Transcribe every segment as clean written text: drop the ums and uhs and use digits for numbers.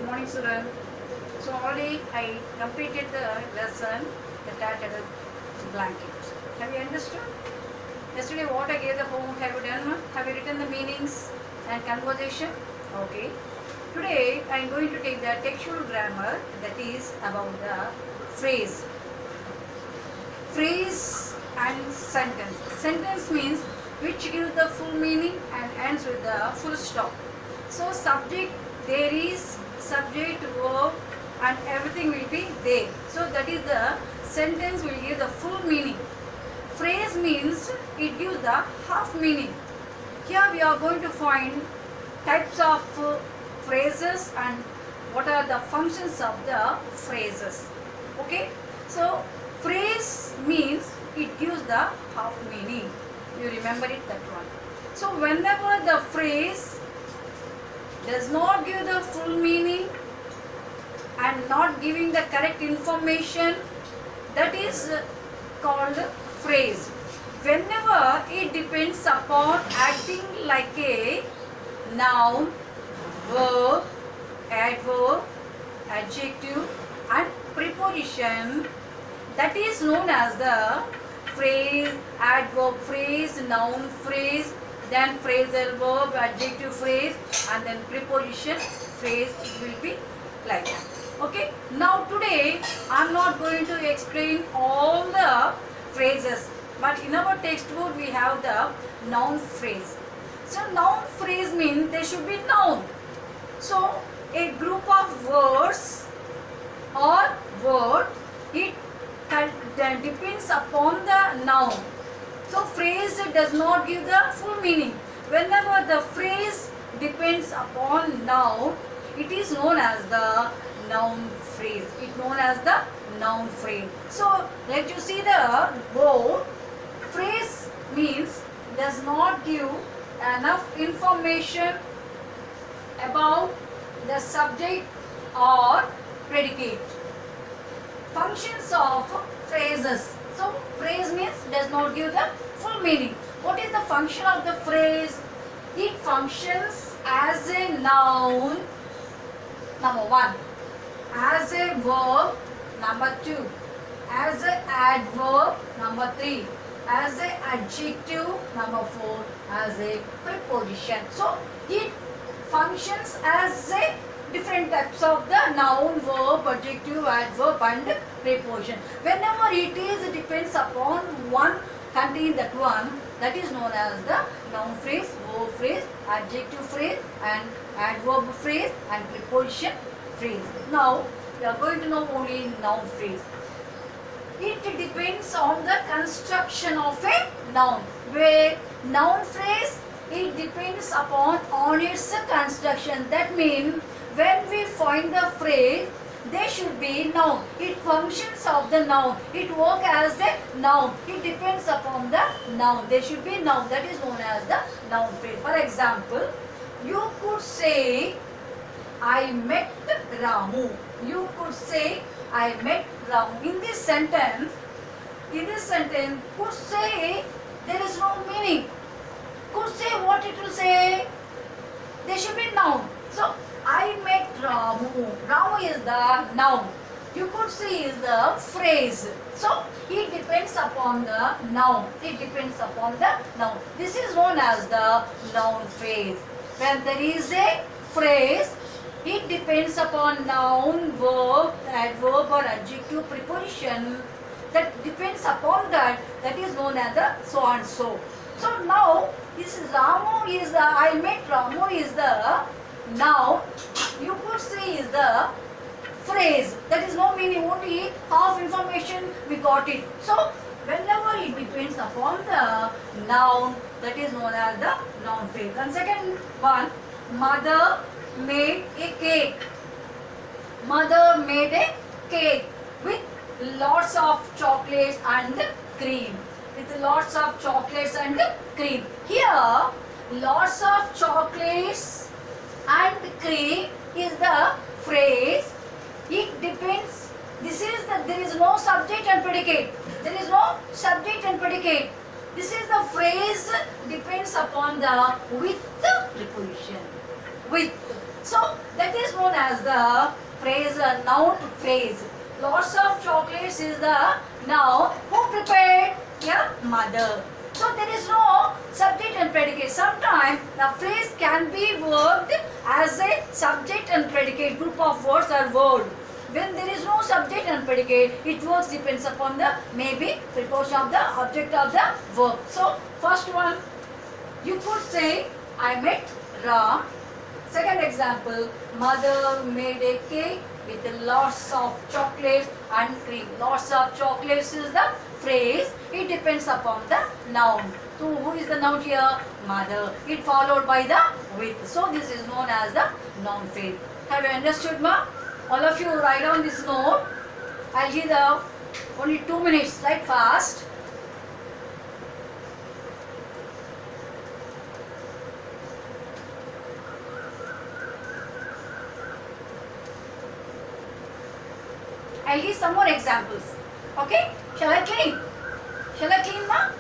Good morning, student. So already I completed the lesson, the titled blanket. Have you understood? Yesterday what I gave the homework, have you done? Have you written the meanings and conversation? Okay. Today I am going to take the textual grammar, that is about the phrase. Phrase and sentence. Sentence means which gives the full meaning and ends with the full stop. So subject, there is subject, verb and everything will be there. So that is the sentence will give the full meaning. Phrase means it gives the half meaning. Here we are going to find types of phrases and what are the functions of the phrases. Okay. So phrase means it gives the half meaning. You remember it, that one. So whenever the phrase does not give the full meaning and not giving the correct information, that is called phrase. Whenever it depends upon acting like a noun, verb, adverb, adjective and preposition, that is known as the phrase, adverb phrase, noun phrase, then phrasal verb, adjective phrase and then preposition phrase. It will be like that. Okay. Now today I am not going to explain all the phrases, but in our textbook we have the noun phrase. So noun phrase means there should be noun. So a group of words or word, it depends upon the noun. So phrase does not give the full meaning. Whenever the phrase depends upon noun, it is known as the noun phrase. It is known as the noun phrase. So let you see the board. Phrase means does not give enough information about the subject or predicate. Functions of phrases. So phrase means does not give the full meaning. What is the function of the phrase? It functions as a noun, number 1, as a verb, number 2, as an adverb, number 3, as an adjective, number 4, as a preposition. So it functions as a different types of the noun, verb, adjective, adverb and preposition. Whenever it is depends upon one, contain that one, that is known as the noun phrase, verb phrase, adjective phrase and adverb phrase and preposition phrase. Now we are going to know only noun phrase. It depends on the construction of a noun. Where noun phrase, it depends upon its construction. That means when we find the phrase, there should be noun. It functions of the noun. It works as a noun. It depends upon the noun. There should be noun. That is known as the noun phrase. For example, you could say, I met Ramu. You could say, I met Ramu. In this sentence, could say, there is no meaning. Could say, what it will say? There should be noun. So I met Ramu. Ramu is the noun. You could see is the phrase. So it depends upon the noun. It depends upon the noun. This is known as the noun phrase. When there is a phrase, it depends upon noun, verb, adverb or adjective, preposition. That depends upon that. That is known as the so and so. So now this is Ramu is the, I met Ramu is the noun. You could say is the phrase. That is no meaning, only half information we got it. So whenever it depends upon the noun, that is known as the noun phrase. And second one, mother made a cake. Mother made a cake with lots of chocolates and cream. With lots of chocolates and cream. Here, lots of chocolates and cream is the phrase. It depends. This is the, there is no subject and predicate. There is no subject and predicate. This is the phrase depends upon the with the preposition. With. So that is known as the phrase, noun phrase. Lots of chocolates is the noun. Who prepared? Your mother. So there is no subject and predicate. Sometimes the phrase can be worked as a subject and predicate, group of words or word. When there is no subject and predicate, it works depends upon the maybe preposition of the object of the verb. So first one, you could say I met Ram. Second example, mother made a cake with lots of chocolates and cream. Lots of chocolates is the phrase. It depends upon the noun. So who is the noun here? Mother. It followed by the with. So this is known as the noun phrase. Have you understood, ma? All of you write down this note. I'll give the only 2 minutes. Write fast. I'll give some more examples. Okay? Shall I clean? Shall I clean, ma?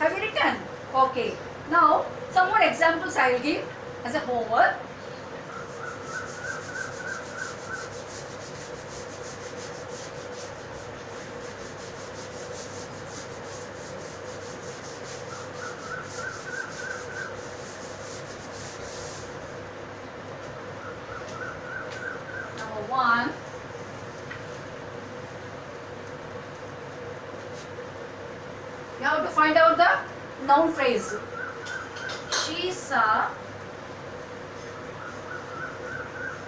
Have you written? Okay. Now, some more examples I will give as a homework. Number 1. You have to find out the noun phrase. She saw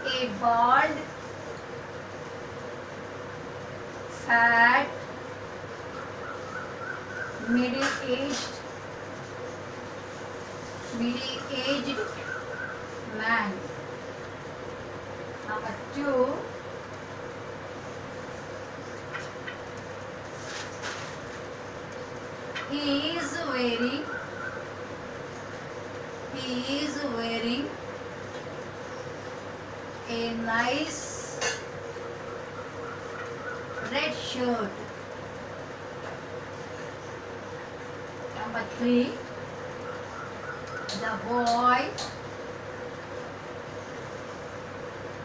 a bald, fat, middle-aged man. Number 2. He is wearing a nice red shirt. Number 3. The boy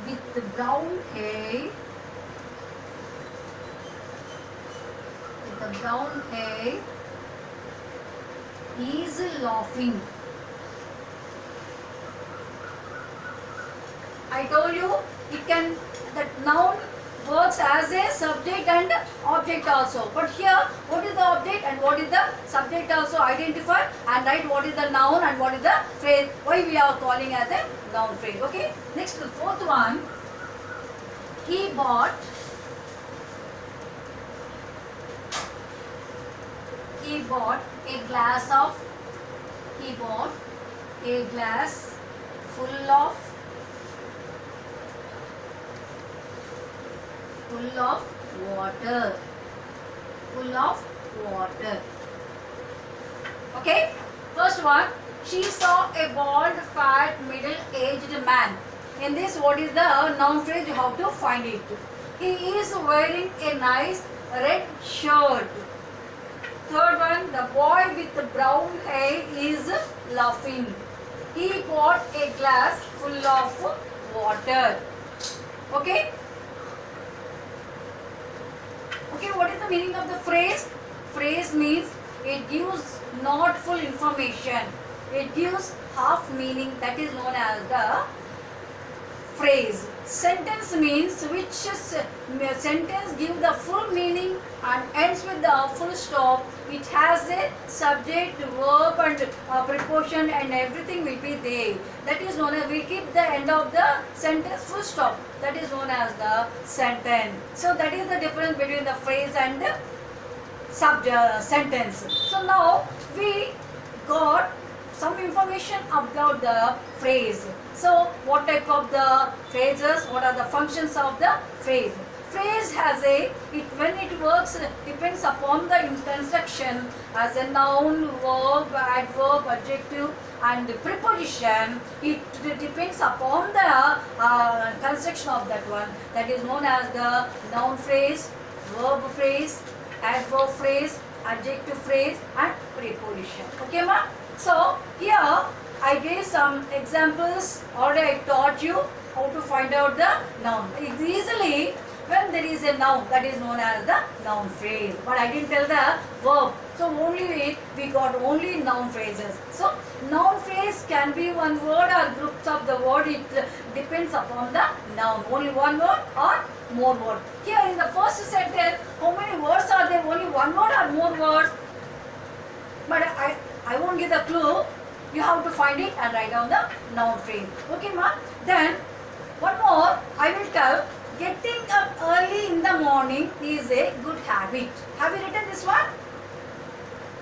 with the brown hair is laughing. I told you it can, that noun works as a subject and object also. But here, what is the object and what is the subject also identify, and write what is the noun and what is the phrase. Why we are calling as a noun phrase. Okay. Next, the fourth one. He bought a glass full of water. Okay. First one, she saw a bald, fat, middle-aged man. In this, what is the noun phrase? You have to find it. He is wearing a nice red shirt. Third one, the boy with the brown hair is laughing. He bought a glass full of water. Okay? Okay, what is the meaning of the phrase? Phrase means it gives not full information. It gives half meaning, that is known as the phrase. Sentence means which sentence gives the full meaning and ends with the full stop. It has a subject, verb and preposition and everything will be there. That is known as, we keep the end of the sentence full stop. That is known as the sentence. So that is the difference between the phrase and the sentence. So now we got some information about the phrase. So what type of the phrases, what are the functions of the phrase? Phrase has when it works depends upon the construction as a noun, verb, adverb, adjective and preposition. It depends upon the construction of that one. That is known as the noun phrase, verb phrase, adverb phrase, adjective phrase and preposition. Okay, ma? So here I gave some examples, already I taught you. how to find out the noun. Easily, when there is a noun, that is known as the noun phrase. But I didn't tell the verb. So only we got only noun phrases. So noun phrase can be one word or groups of the word. It depends upon the noun. Only one word or more words. Here in the first sentence, how many words are there? Only one word or more words? But I won't give the clue. You have to find it and write down the noun phrase. Okay, ma? Then one more I will tell. Getting up early in the morning is a good habit. Have you written this one?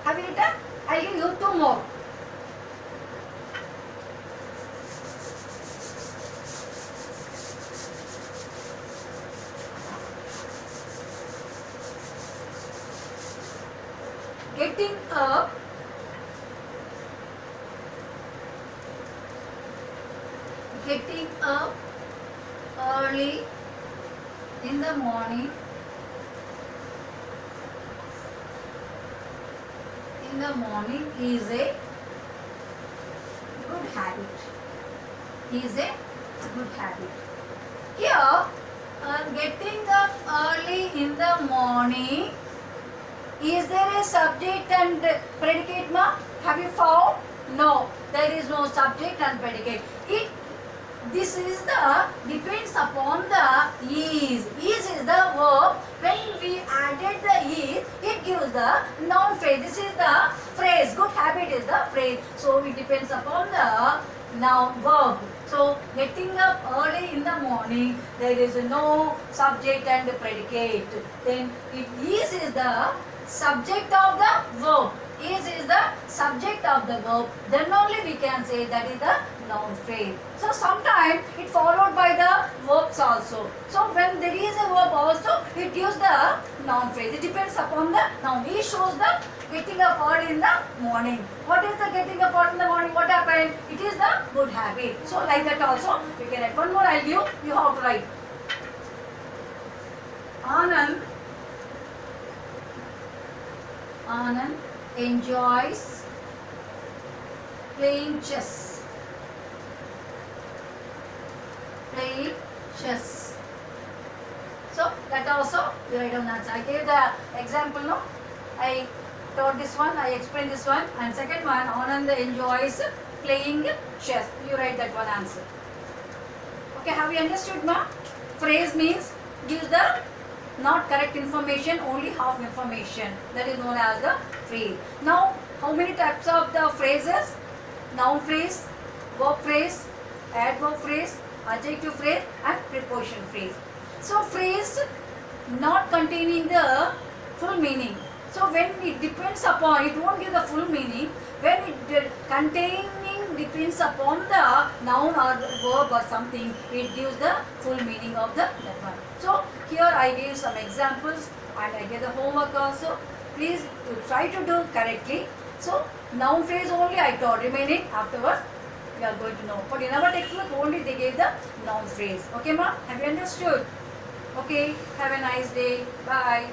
Have you written? I'll give you two more. Getting up early in the morning is a good habit. Here, getting up early in the morning, is there a subject and predicate, ma? Have you found? No, there is no subject and predicate. This is the depends upon the is. Is the verb. When we added the is, it gives the noun phrase. This is the phrase. Good habit is the phrase. So it depends upon the noun verb. So getting up early in the morning, there is no subject and predicate. Then it is the subject of the verb. Is the subject of the verb. Then only we can say that is the noun phrase. So sometimes it followed by the verbs also. So when there is a verb also, it gives the noun phrase. It depends upon the noun. He shows the getting up early in the morning. What is the getting up early in the morning? What happened? It is the good habit. So like that also we can write. One more I'll give you how to write. Anand enjoys playing chess. So that also you write down the answer. I gave the example, no? I taught this one, I explained this one, and second one, Anand enjoys playing chess. You write that one answer. Okay, have you understood, ma? Phrase means gives the not correct information, only half information. That is known as the phrase. Now, how many types of the phrases? Noun phrase, verb phrase, adverb phrase, adjective phrase and preposition phrase. So phrase not containing the full meaning. So when it depends upon, it won't give the full meaning. When it containing depends upon the noun or the verb or something, it gives the full meaning of that one. So here I gave some examples and I gave the homework also. Please try to do correctly. So noun phrase only I taught, remaining afterwards you are going to know. But in our textbook only they gave the noun phrase. Okay, ma? Have you understood? Okay, have a nice day. Bye.